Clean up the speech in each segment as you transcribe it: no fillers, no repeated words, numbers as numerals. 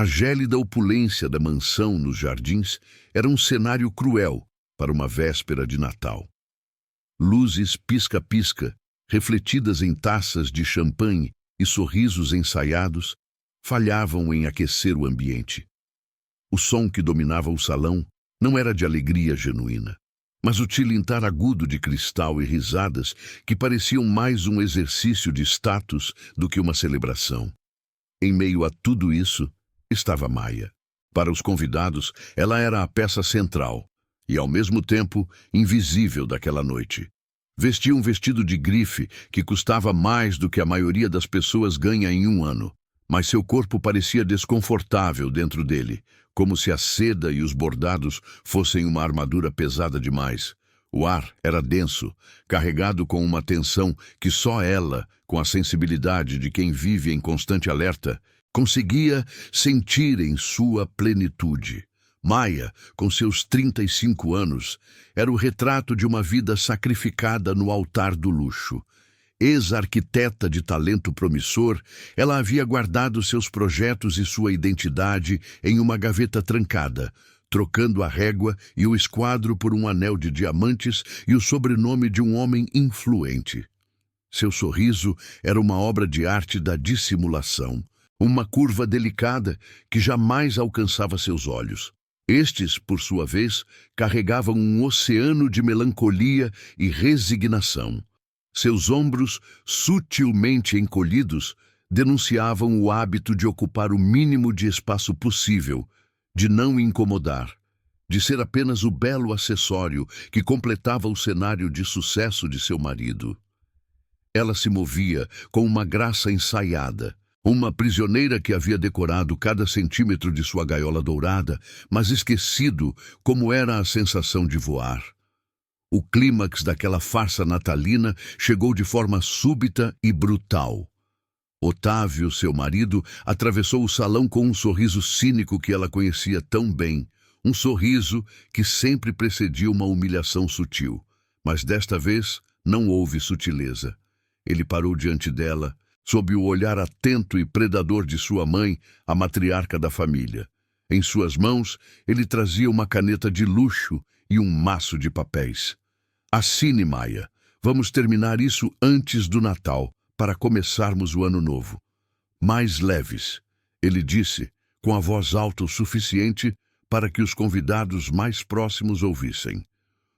A gélida opulência da mansão nos jardins era um cenário cruel para uma véspera de Natal. Luzes pisca-pisca, refletidas em taças de champanhe e sorrisos ensaiados, falhavam em aquecer o ambiente. O som que dominava o salão não era de alegria genuína, mas o tilintar agudo de cristal e risadas que pareciam mais um exercício de status do que uma celebração. Em meio a tudo isso, estava Maia. Para os convidados, ela era a peça central e, ao mesmo tempo, invisível daquela noite. Vestia um vestido de grife que custava mais do que a maioria das pessoas ganha em um ano, mas seu corpo parecia desconfortável dentro dele, como se a seda e os bordados fossem uma armadura pesada demais. O ar era denso, carregado com uma tensão que só ela, com a sensibilidade de quem vive em constante alerta, conseguia sentir em sua plenitude. Maia, com seus 35 anos, era o retrato de uma vida sacrificada no altar do luxo. Ex-arquiteta de talento promissor, ela havia guardado seus projetos e sua identidade em uma gaveta trancada, trocando a régua e o esquadro por um anel de diamantes e o sobrenome de um homem influente. Seu sorriso era uma obra de arte da dissimulação, uma curva delicada que jamais alcançava seus olhos. Estes, por sua vez, carregavam um oceano de melancolia e resignação. Seus ombros, sutilmente encolhidos, denunciavam o hábito de ocupar o mínimo de espaço possível, de não incomodar, de ser apenas o belo acessório que completava o cenário de sucesso de seu marido. Ela se movia com uma graça ensaiada, uma prisioneira que havia decorado cada centímetro de sua gaiola dourada, mas esquecido como era a sensação de voar. O clímax daquela farsa natalina chegou de forma súbita e brutal. Otávio, seu marido, atravessou o salão com um sorriso cínico que ela conhecia tão bem, um sorriso que sempre precedia uma humilhação sutil. Mas desta vez não houve sutileza. Ele parou diante dela, sob o olhar atento e predador de sua mãe, a matriarca da família. Em suas mãos, ele trazia uma caneta de luxo e um maço de papéis. Assine, Maia. Vamos terminar isso antes do Natal, para começarmos o ano novo. Mais leves, ele disse, com a voz alta o suficiente para que os convidados mais próximos ouvissem.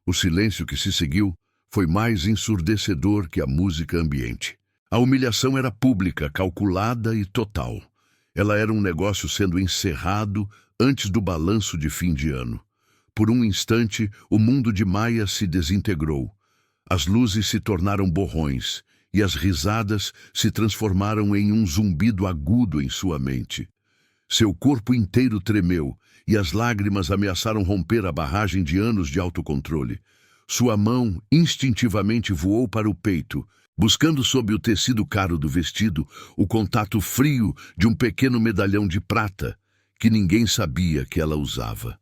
O silêncio que se seguiu foi mais ensurdecedor que a música ambiente. A humilhação era pública, calculada e total. Ela era um negócio sendo encerrado antes do balanço de fim de ano. Por um instante, o mundo de Maia se desintegrou. As luzes se tornaram borrões e as risadas se transformaram em um zumbido agudo em sua mente. Seu corpo inteiro tremeu e as lágrimas ameaçaram romper a barragem de anos de autocontrole. Sua mão instintivamente voou para o peito, buscando sob o tecido caro do vestido o contato frio de um pequeno medalhão de prata que ninguém sabia que ela usava.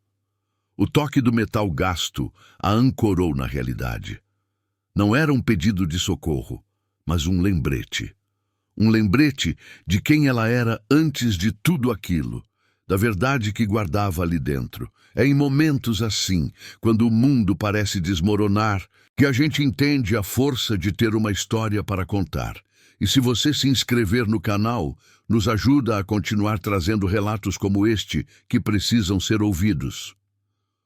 O toque do metal gasto a ancorou na realidade. Não era um pedido de socorro, mas um lembrete. Um lembrete de quem ela era antes de tudo aquilo, da verdade que guardava ali dentro. É em momentos assim, quando o mundo parece desmoronar, que a gente entende a força de ter uma história para contar. E se você se inscrever no canal, nos ajuda a continuar trazendo relatos como este que precisam ser ouvidos.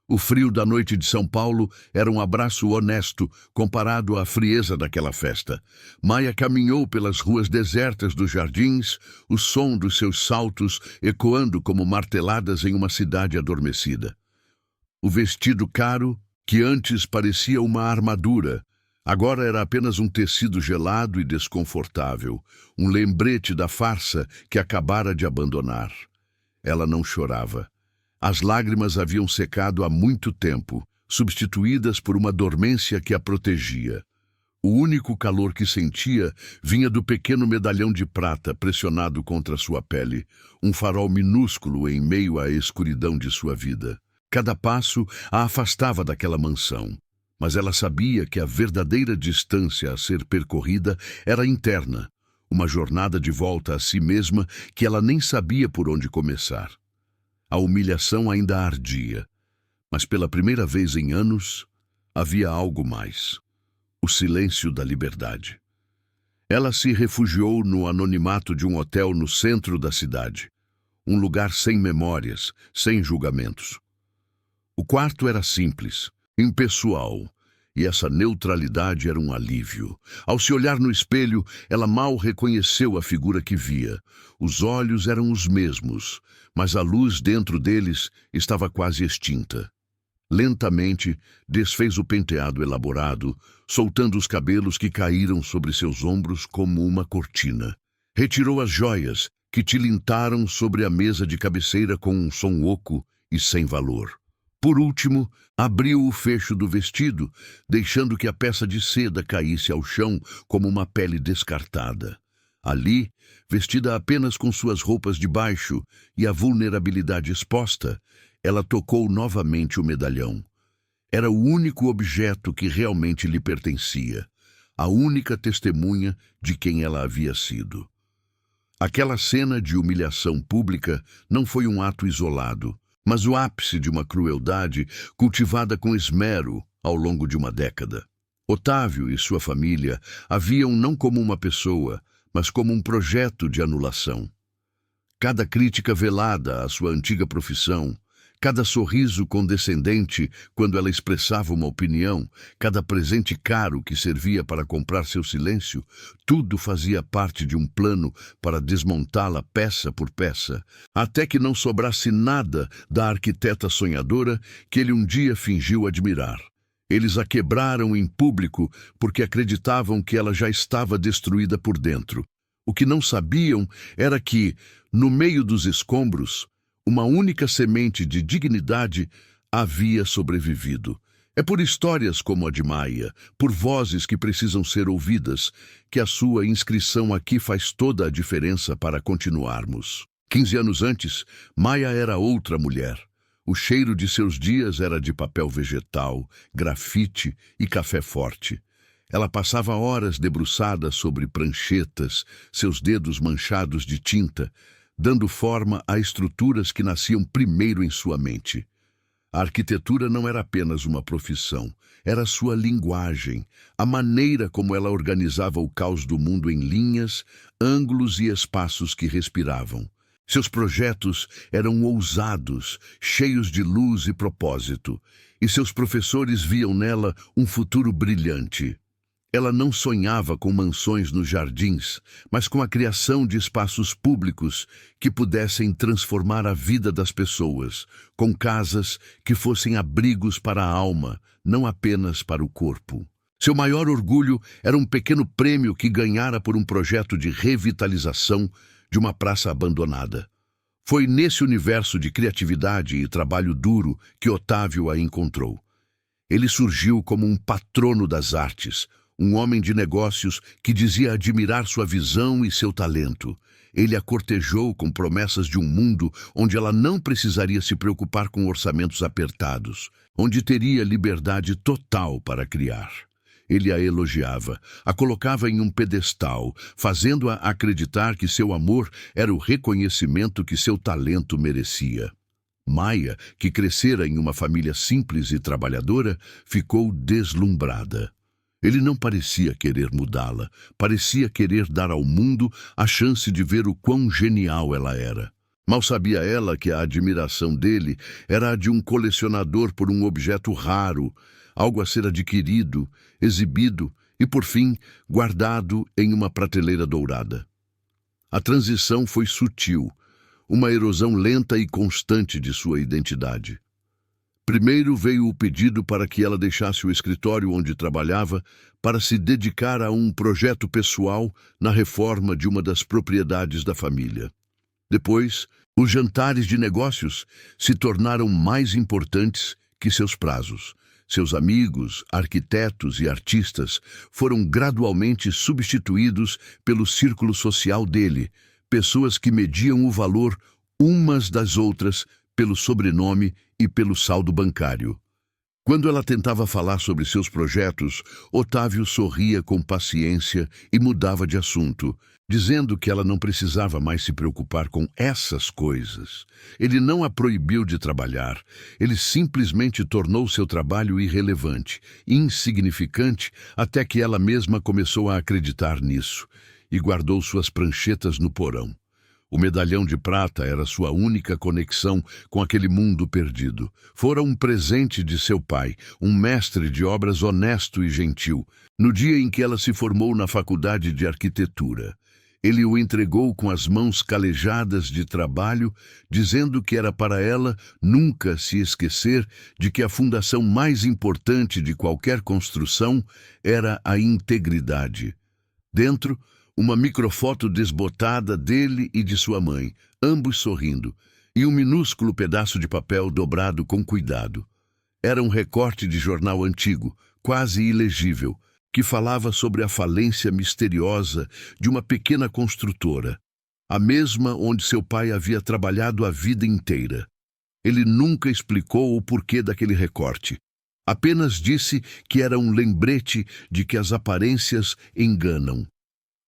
O frio da noite de São Paulo era um abraço honesto comparado à frieza daquela festa. Maia caminhou pelas ruas desertas dos jardins, o som dos seus saltos ecoando como marteladas em uma cidade adormecida. O vestido caro, que antes parecia uma armadura, agora era apenas um tecido gelado e desconfortável, um lembrete da farsa que acabara de abandonar. Ela não chorava. As lágrimas haviam secado há muito tempo, substituídas por uma dormência que a protegia. O único calor que sentia vinha do pequeno medalhão de prata pressionado contra sua pele, um farol minúsculo em meio à escuridão de sua vida. Cada passo a afastava daquela mansão, mas ela sabia que a verdadeira distância a ser percorrida era interna, uma jornada de volta a si mesma que ela nem sabia por onde começar. A humilhação ainda ardia, mas pela primeira vez em anos, havia algo mais: o silêncio da liberdade. Ela se refugiou no anonimato de um hotel no centro da cidade, um lugar sem memórias, sem julgamentos. O quarto era simples, impessoal, e essa neutralidade era um alívio. Ao se olhar no espelho, ela mal reconheceu a figura que via. Os olhos eram os mesmos, mas a luz dentro deles estava quase extinta. Lentamente, desfez o penteado elaborado, soltando os cabelos que caíram sobre seus ombros como uma cortina. Retirou as joias, que tilintaram sobre a mesa de cabeceira com um som oco e sem valor. Por último, abriu o fecho do vestido, deixando que a peça de seda caísse ao chão como uma pele descartada. Ali, vestida apenas com suas roupas de baixo e a vulnerabilidade exposta, ela tocou novamente o medalhão. Era o único objeto que realmente lhe pertencia, a única testemunha de quem ela havia sido. Aquela cena de humilhação pública não foi um ato isolado, mas o ápice de uma crueldade cultivada com esmero ao longo de uma década. Otávio e sua família a viam não como uma pessoa, mas como um projeto de anulação. Cada crítica velada à sua antiga profissão, cada sorriso condescendente quando ela expressava uma opinião, cada presente caro que servia para comprar seu silêncio, tudo fazia parte de um plano para desmontá-la peça por peça, até que não sobrasse nada da arquiteta sonhadora que ele um dia fingiu admirar. Eles a quebraram em público porque acreditavam que ela já estava destruída por dentro. O que não sabiam era que, no meio dos escombros, uma única semente de dignidade havia sobrevivido. É por histórias como a de Maia, por vozes que precisam ser ouvidas, que a sua inscrição aqui faz toda a diferença para continuarmos. 15 anos antes, Maia era outra mulher. O cheiro de seus dias era de papel vegetal, grafite e café forte. Ela passava horas debruçada sobre pranchetas, seus dedos manchados de tinta, dando forma a estruturas que nasciam primeiro em sua mente. A arquitetura não era apenas uma profissão, era sua linguagem, a maneira como ela organizava o caos do mundo em linhas, ângulos e espaços que respiravam. Seus projetos eram ousados, cheios de luz e propósito, e seus professores viam nela um futuro brilhante. Ela não sonhava com mansões nos jardins, mas com a criação de espaços públicos que pudessem transformar a vida das pessoas, com casas que fossem abrigos para a alma, não apenas para o corpo. Seu maior orgulho era um pequeno prêmio que ganhara por um projeto de revitalização de uma praça abandonada. Foi nesse universo de criatividade e trabalho duro que Otávio a encontrou. Ele surgiu como um patrono das artes, um homem de negócios que dizia admirar sua visão e seu talento. Ele a cortejou com promessas de um mundo onde ela não precisaria se preocupar com orçamentos apertados, onde teria liberdade total para criar. Ele a elogiava, a colocava em um pedestal, fazendo-a acreditar que seu amor era o reconhecimento que seu talento merecia. Maia, que crescera em uma família simples e trabalhadora, ficou deslumbrada. Ele não parecia querer mudá-la, parecia querer dar ao mundo a chance de ver o quão genial ela era. Mal sabia ela que a admiração dele era a de um colecionador por um objeto raro, algo a ser adquirido, exibido e, por fim, guardado em uma prateleira dourada. A transição foi sutil, uma erosão lenta e constante de sua identidade. Primeiro veio o pedido para que ela deixasse o escritório onde trabalhava para se dedicar a um projeto pessoal na reforma de uma das propriedades da família. Depois, os jantares de negócios se tornaram mais importantes que seus prazos. Seus amigos, arquitetos e artistas foram gradualmente substituídos pelo círculo social dele, pessoas que mediam o valor umas das outras pelo sobrenome e pelo saldo bancário. Quando ela tentava falar sobre seus projetos, Otávio sorria com paciência e mudava de assunto. dizendo que ela não precisava mais se preocupar com essas coisas. Ele não a proibiu de trabalhar, ele simplesmente tornou seu trabalho irrelevante, insignificante, até que ela mesma começou a acreditar nisso e guardou suas pranchetas no porão. O medalhão de prata era sua única conexão com aquele mundo perdido. Fora um presente de seu pai, um mestre de obras honesto e gentil, no dia em que ela se formou na faculdade de arquitetura. Ele o entregou com as mãos calejadas de trabalho, dizendo que era para ela nunca se esquecer de que a fundação mais importante de qualquer construção era a integridade. Dentro, uma microfoto desbotada dele e de sua mãe, ambos sorrindo, e um minúsculo pedaço de papel dobrado com cuidado. Era um recorte de jornal antigo, quase ilegível, que falava sobre a falência misteriosa de uma pequena construtora, a mesma onde seu pai havia trabalhado a vida inteira. Ele nunca explicou o porquê daquele recorte. Apenas disse que era um lembrete de que as aparências enganam.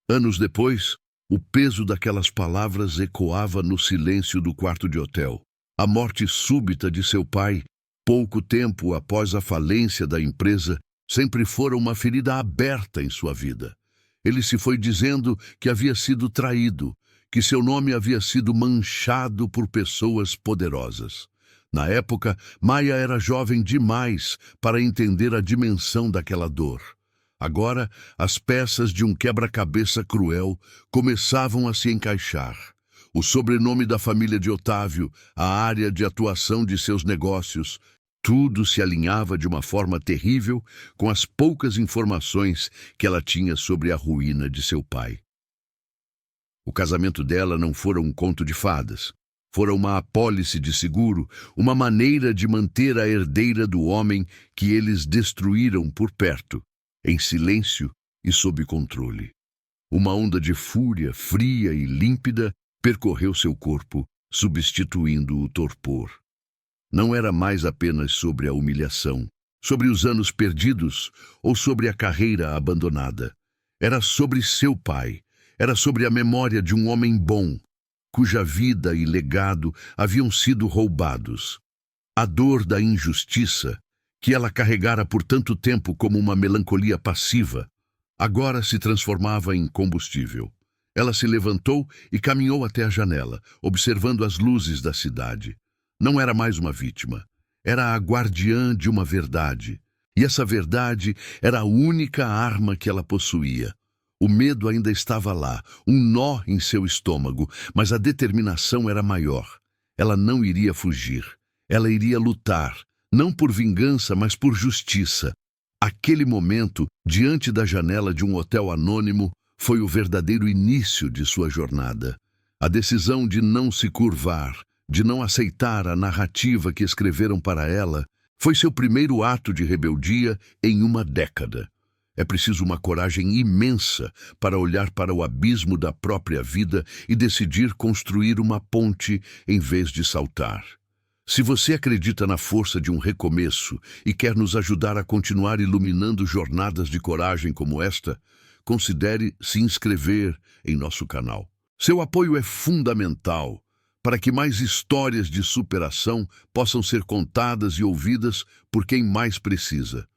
Anos depois, o peso daquelas palavras ecoava no silêncio do quarto de hotel. A morte súbita de seu pai, pouco tempo após a falência da empresa, sempre fora uma ferida aberta em sua vida. Ele se foi dizendo que havia sido traído, que seu nome havia sido manchado por pessoas poderosas. Na época, Maya era jovem demais para entender a dimensão daquela dor. Agora, as peças de um quebra-cabeça cruel começavam a se encaixar. O sobrenome da família de Otávio, a área de atuação de seus negócios, tudo se alinhava de uma forma terrível com as poucas informações que ela tinha sobre a ruína de seu pai. O casamento dela não fora um conto de fadas. Fora uma apólice de seguro, uma maneira de manter a herdeira do homem que eles destruíram por perto, em silêncio e sob controle. Uma onda de fúria fria e límpida percorreu seu corpo, substituindo o torpor. Não era mais apenas sobre a humilhação, sobre os anos perdidos ou sobre a carreira abandonada. Era sobre seu pai, era sobre a memória de um homem bom, cuja vida e legado haviam sido roubados. A dor da injustiça, que ela carregara por tanto tempo como uma melancolia passiva, agora se transformava em combustível. Ela se levantou e caminhou até a janela, observando as luzes da cidade. Não era mais uma vítima. Era a guardiã de uma verdade. E essa verdade era a única arma que ela possuía. O medo ainda estava lá, um nó em seu estômago, mas a determinação era maior. Ela não iria fugir. Ela iria lutar, não por vingança, mas por justiça. Aquele momento, diante da janela de um hotel anônimo, foi o verdadeiro início de sua jornada. A decisão de não se curvar, de não aceitar a narrativa que escreveram para ela, foi seu primeiro ato de rebeldia em uma década. É preciso uma coragem imensa para olhar para o abismo da própria vida e decidir construir uma ponte em vez de saltar. Se você acredita na força de um recomeço e quer nos ajudar a continuar iluminando jornadas de coragem como esta, considere se inscrever em nosso canal. Seu apoio é fundamental para que mais histórias de superação possam ser contadas e ouvidas por quem mais precisa.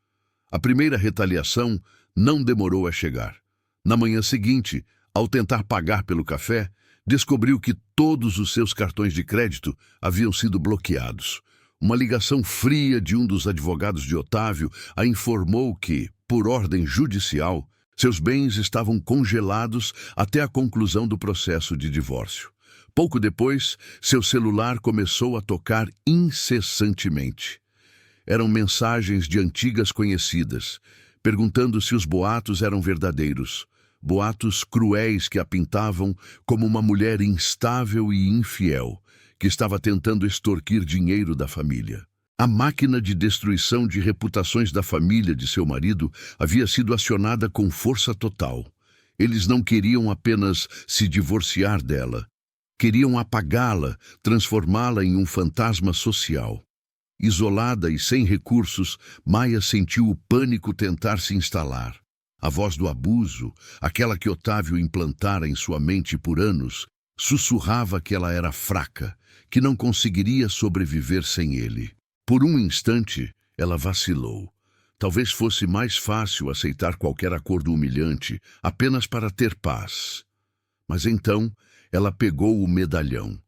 A primeira retaliação não demorou a chegar. Na manhã seguinte, ao tentar pagar pelo café, descobriu que todos os seus cartões de crédito haviam sido bloqueados. Uma ligação fria de um dos advogados de Otávio a informou que, por ordem judicial, seus bens estavam congelados até a conclusão do processo de divórcio. Pouco depois, seu celular começou a tocar incessantemente. Eram mensagens de antigas conhecidas, perguntando se os boatos eram verdadeiros. Boatos cruéis que a pintavam como uma mulher instável e infiel, que estava tentando extorquir dinheiro da família. A máquina de destruição de reputações da família de seu marido havia sido acionada com força total. Eles não queriam apenas se divorciar dela. Queriam apagá-la, transformá-la em um fantasma social. Isolada e sem recursos, Maya sentiu o pânico tentar se instalar. A voz do abuso, aquela que Otávio implantara em sua mente por anos, sussurrava que ela era fraca, que não conseguiria sobreviver sem ele. Por um instante, ela vacilou. Talvez fosse mais fácil aceitar qualquer acordo humilhante, apenas para ter paz. Mas então, ela pegou o medalhão,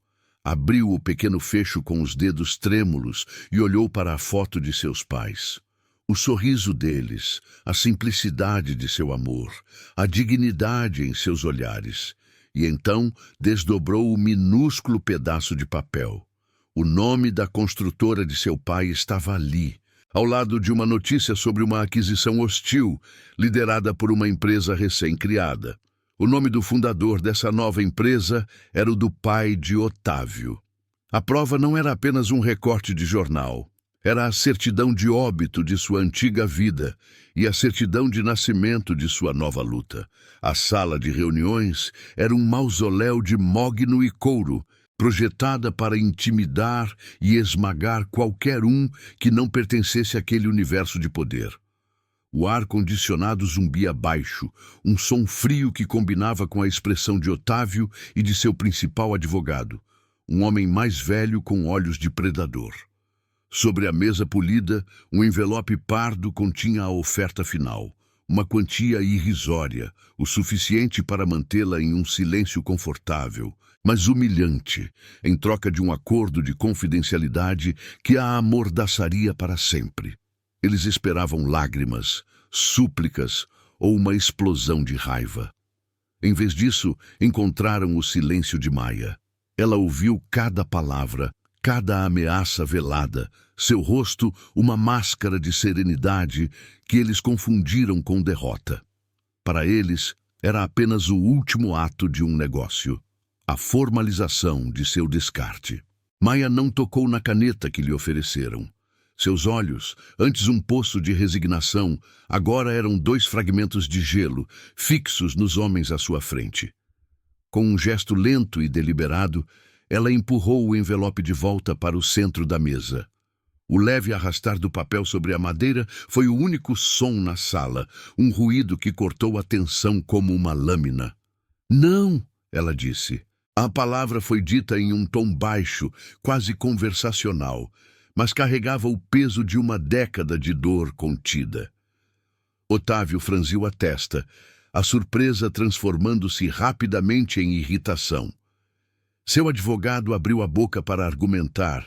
abriu o pequeno fecho com os dedos trêmulos e olhou para a foto de seus pais. O sorriso deles, a simplicidade de seu amor, a dignidade em seus olhares. E então desdobrou o minúsculo pedaço de papel. O nome da construtora de seu pai estava ali, ao lado de uma notícia sobre uma aquisição hostil, liderada por uma empresa recém-criada. O nome do fundador dessa nova empresa era o do pai de Otávio. A prova não era apenas um recorte de jornal. Era a certidão de óbito de sua antiga vida e a certidão de nascimento de sua nova luta. A sala de reuniões era um mausoléu de mogno e couro, projetada para intimidar e esmagar qualquer um que não pertencesse àquele universo de poder. O ar-condicionado zumbia baixo, um som frio que combinava com a expressão de Otávio e de seu principal advogado, um homem mais velho com olhos de predador. Sobre a mesa polida, um envelope pardo continha a oferta final, uma quantia irrisória, o suficiente para mantê-la em um silêncio confortável, mas humilhante, em troca de um acordo de confidencialidade que a amordaçaria para sempre. Eles esperavam lágrimas, súplicas ou uma explosão de raiva. Em vez disso, encontraram o silêncio de Maia. Ela ouviu cada palavra, cada ameaça velada, seu rosto uma máscara de serenidade que eles confundiram com derrota. Para eles, era apenas o último ato de um negócio, a formalização de seu descarte. Maia não tocou na caneta que lhe ofereceram. Seus olhos, antes um poço de resignação, agora eram 2 fragmentos de gelo, fixos nos homens à sua frente. Com um gesto lento e deliberado, ela empurrou o envelope de volta para o centro da mesa. O leve arrastar do papel sobre a madeira foi o único som na sala, um ruído que cortou a tensão como uma lâmina. "Não!" ela disse. A palavra foi dita em um tom baixo, quase conversacional, mas carregava o peso de uma década de dor contida. Otávio franziu a testa, a surpresa transformando-se rapidamente em irritação. Seu advogado abriu a boca para argumentar,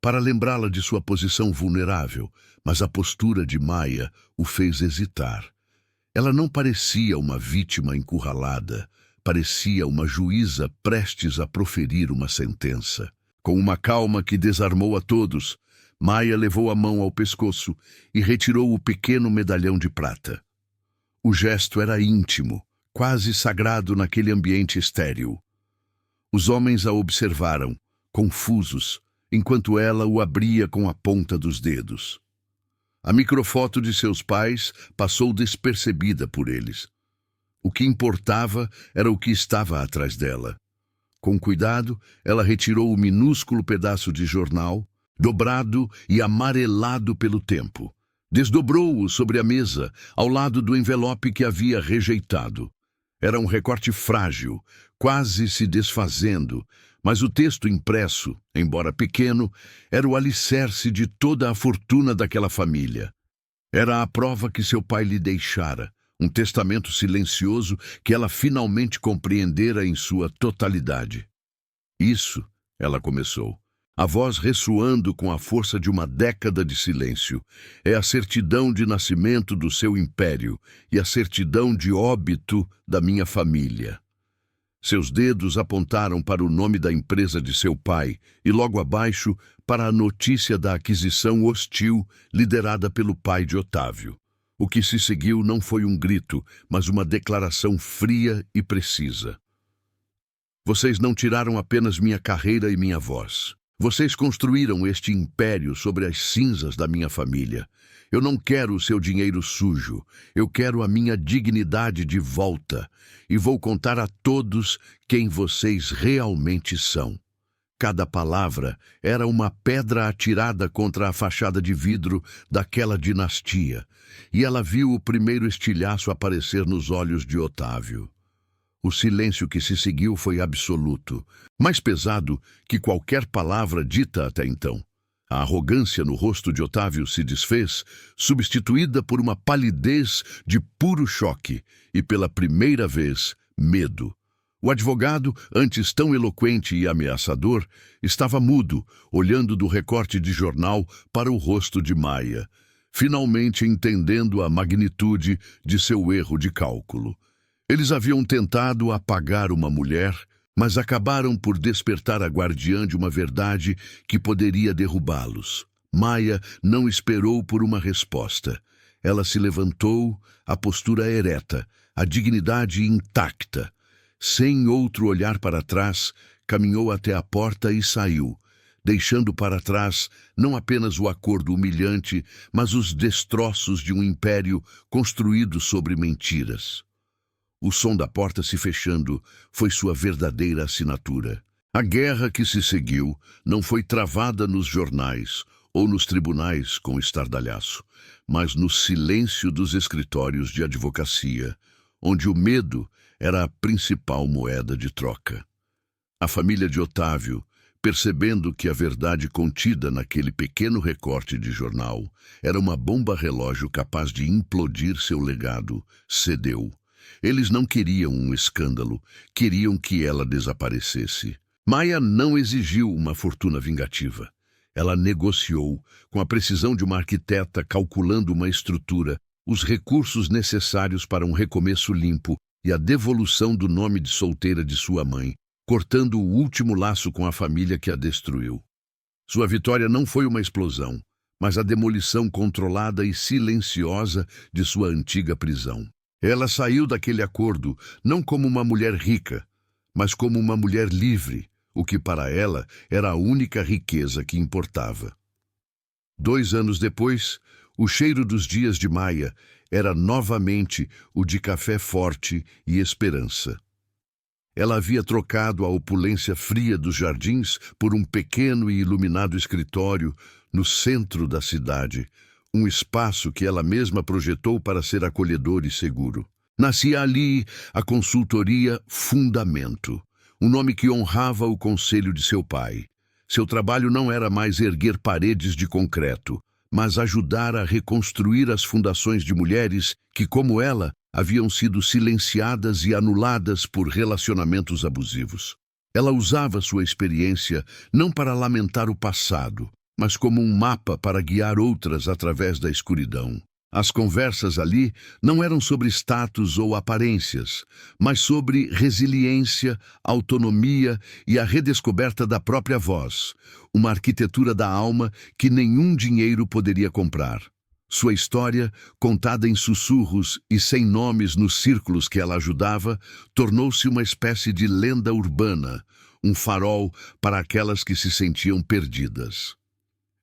para lembrá-la de sua posição vulnerável, mas a postura de Maia o fez hesitar. Ela não parecia uma vítima encurralada, parecia uma juíza prestes a proferir uma sentença. Com uma calma que desarmou a todos, Maia levou a mão ao pescoço e retirou o pequeno medalhão de prata. O gesto era íntimo, quase sagrado naquele ambiente estéril. Os homens a observaram, confusos, enquanto ela o abria com a ponta dos dedos. A microfoto de seus pais passou despercebida por eles. O que importava era o que estava atrás dela. Com cuidado, ela retirou o minúsculo pedaço de jornal, dobrado e amarelado pelo tempo. Desdobrou-o sobre a mesa, ao lado do envelope que havia rejeitado. Era um recorte frágil, quase se desfazendo, mas o texto impresso, embora pequeno, era o alicerce de toda a fortuna daquela família. Era a prova que seu pai lhe deixara, um testamento silencioso que ela finalmente compreendera em sua totalidade. "Isso", ela começou, a voz ressoando com a força de uma década de silêncio, "é a certidão de nascimento do seu império e a certidão de óbito da minha família." Seus dedos apontaram para o nome da empresa de seu pai e logo abaixo para a notícia da aquisição hostil liderada pelo pai de Otávio. O que se seguiu não foi um grito, mas uma declaração fria e precisa. "Vocês não tiraram apenas minha carreira e minha voz. Vocês construíram este império sobre as cinzas da minha família. Eu não quero o seu dinheiro sujo. Eu quero a minha dignidade de volta. E vou contar a todos quem vocês realmente são. Cada palavra era uma pedra atirada contra a fachada de vidro daquela dinastia, e ela viu o primeiro estilhaço aparecer nos olhos de Otávio. O silêncio que se seguiu foi absoluto, mais pesado que qualquer palavra dita até então. A arrogância no rosto de Otávio se desfez, substituída por uma palidez de puro choque e, pela primeira vez, medo. O advogado, antes tão eloquente e ameaçador, estava mudo, olhando do recorte de jornal para o rosto de Maia, finalmente entendendo a magnitude de seu erro de cálculo. Eles haviam tentado apagar uma mulher, mas acabaram por despertar a guardiã de uma verdade que poderia derrubá-los. Maia não esperou por uma resposta. Ela se levantou, a postura ereta, a dignidade intacta. Sem outro olhar para trás, caminhou até a porta e saiu, deixando para trás não apenas o acordo humilhante, mas os destroços de um império construído sobre mentiras. O som da porta se fechando foi sua verdadeira assinatura. A guerra que se seguiu não foi travada nos jornais ou nos tribunais com estardalhaço, mas no silêncio dos escritórios de advocacia, onde o medo era a principal moeda de troca. A família de Otávio, percebendo que a verdade contida naquele pequeno recorte de jornal era uma bomba-relógio capaz de implodir seu legado, cedeu. Eles não queriam um escândalo, queriam que ela desaparecesse. Maia não exigiu uma fortuna vingativa. Ela negociou, com a precisão de uma arquiteta calculando uma estrutura, os recursos necessários para um recomeço limpo e a devolução do nome de solteira de sua mãe, cortando o último laço com a família que a destruiu. Sua vitória não foi uma explosão, mas a demolição controlada e silenciosa de sua antiga prisão. Ela saiu daquele acordo não como uma mulher rica, mas como uma mulher livre, o que para ela era a única riqueza que importava. 2 anos depois, o cheiro dos dias de Maia era novamente o de café forte e esperança. Ela havia trocado a opulência fria dos jardins por um pequeno e iluminado escritório no centro da cidade, um espaço que ela mesma projetou para ser acolhedor e seguro. Nascia ali a consultoria Fundamento, um nome que honrava o conselho de seu pai. Seu trabalho não era mais erguer paredes de concreto, mas ajudar a reconstruir as fundações de mulheres que, como ela, haviam sido silenciadas e anuladas por relacionamentos abusivos. Ela usava sua experiência não para lamentar o passado, mas como um mapa para guiar outras através da escuridão. As conversas ali não eram sobre status ou aparências, mas sobre resiliência, autonomia e a redescoberta da própria voz, uma arquitetura da alma que nenhum dinheiro poderia comprar. Sua história, contada em sussurros e sem nomes nos círculos que ela ajudava, tornou-se uma espécie de lenda urbana, um farol para aquelas que se sentiam perdidas.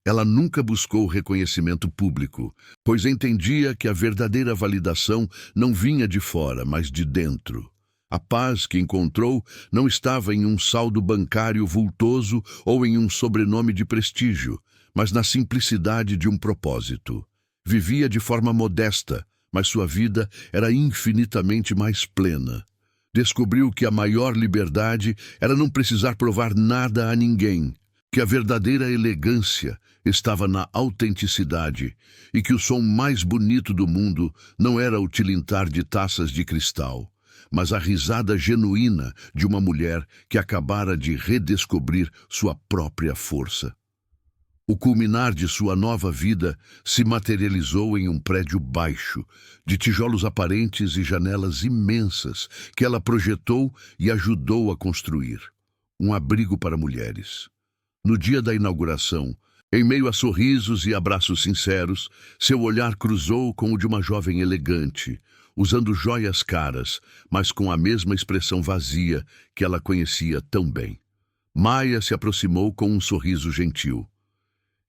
Ela nunca buscou reconhecimento público, pois entendia que a verdadeira validação não vinha de fora, mas de dentro. A paz que encontrou não estava em um saldo bancário vultoso ou em um sobrenome de prestígio, mas na simplicidade de um propósito. Vivia de forma modesta, mas sua vida era infinitamente mais plena. Descobriu que a maior liberdade era não precisar provar nada a ninguém, que a verdadeira elegância estava na autenticidade e que o som mais bonito do mundo não era o tilintar de taças de cristal, mas a risada genuína de uma mulher que acabara de redescobrir sua própria força. O culminar de sua nova vida se materializou em um prédio baixo, de tijolos aparentes e janelas imensas que ela projetou e ajudou a construir. Um abrigo para mulheres. No dia da inauguração, em meio a sorrisos e abraços sinceros, seu olhar cruzou com o de uma jovem elegante, usando joias caras, mas com a mesma expressão vazia que ela conhecia tão bem. Maia se aproximou com um sorriso gentil.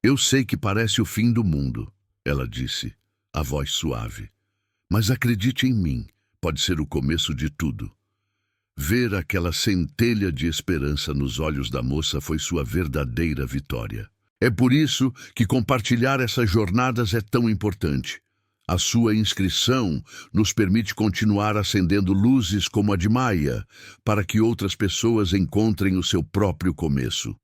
"Eu sei que parece o fim do mundo", ela disse, a voz suave. "Mas acredite em mim, pode ser o começo de tudo." Ver aquela centelha de esperança nos olhos da moça foi sua verdadeira vitória. É por isso que compartilhar essas jornadas é tão importante. A sua inscrição nos permite continuar acendendo luzes como a de Maia, para que outras pessoas encontrem o seu próprio começo.